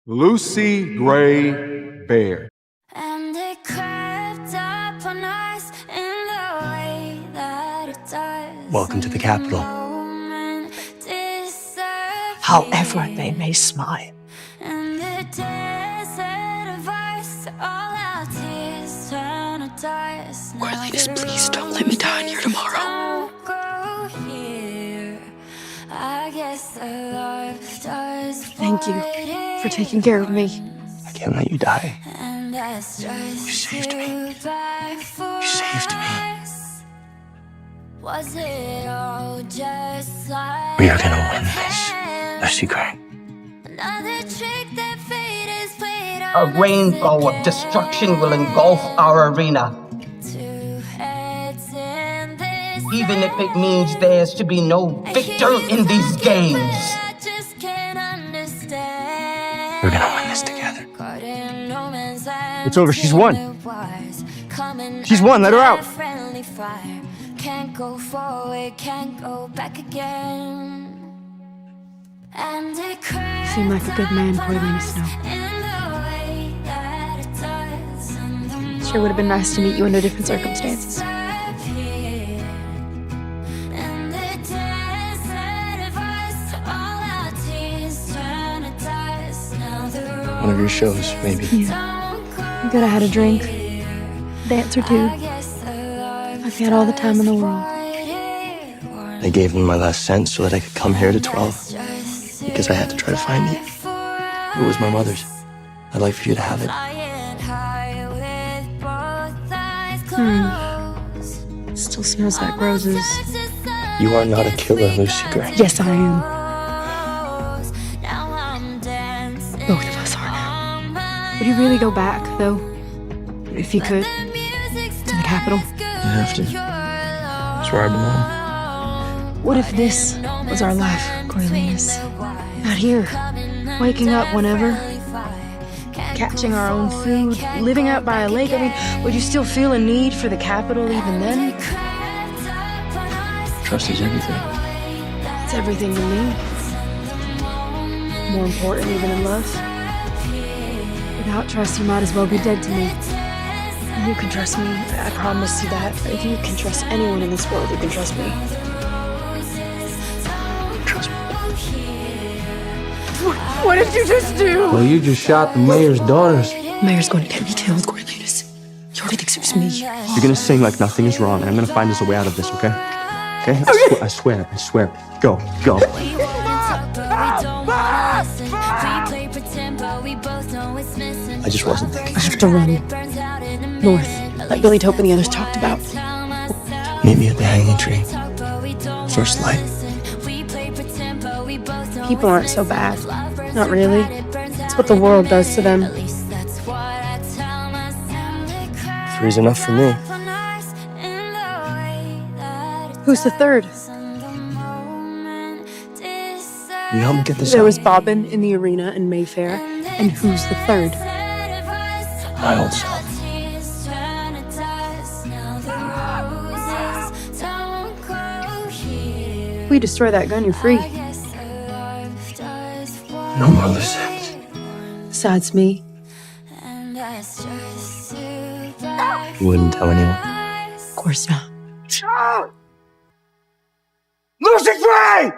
Lucy Gray Bear. And it crept up on us in the way that it does. Welcome to the capital. However they may smile. And the desert of us, all our tears turn to dust. Coriolanus, please don't let me die in here tomorrow. Don't go here. I guess the love does. Thank you for taking care of me. I can't let you die. And that's just You saved me. You saved me. Was it all just like We are gonna win this. Lucy Gray. another trick that fate has played A rainbow of destruction will engulf our arena, two heads in this even if it means there's to be no victor in these games. I just can't understand. We're gonna win this together. Caught in no man's land. It's over, she's won. Coming She's won, let her out. friendly fire. Can't go forward, can't go back again. And it seem like a good man, Coriolanus. Sure would have been nice to meet you under different circumstances. One of your shows, maybe. Yeah. I'm good I had a drink. Dance or two. I've had all the time in the world. They gave me my last cent so that I could come here to 12. Because I had to try to find it. It was my mother's. I'd like for you to have it. Still smells like roses. You are not a killer, Lucy Gray. Yes, I am. Both of us are now. Would you really go back, though? If you could? To the capital? You have to. It's where I belong. What if this was our life, Coriolanus? Out here, waking up whenever, catching our own food, living out by a lake. I mean, would you still feel a need for the capital even then? Trust is everything. It's everything to me. More important even than love. Without trust, you might as well be dead to me. You can trust me, I promise you that. If you can trust anyone in this world, you can trust me. Trust me. What did you just do? Well, you just shot the mayor's daughters. Mayor's going to get me killed, Coriolanus. He already thinks it was me. You're gonna sing like nothing is wrong, and I'm gonna find us a way out of this, okay? Okay? I swear. Go. I just wasn't thinking I have straight. to run. North, like Billy Tope and the others talked about. Meet me at the hanging tree. First light. People aren't so bad. Not really. It's what the world does to them. 3's enough for me. Who's the third? You help me get this There out. was Bobbin in the arena in Mayfair. And who's the third? My old self. We destroy that gun, you're free. No more loose ends. Besides me. You wouldn't tell anyone. Of course not. Lucy Gray!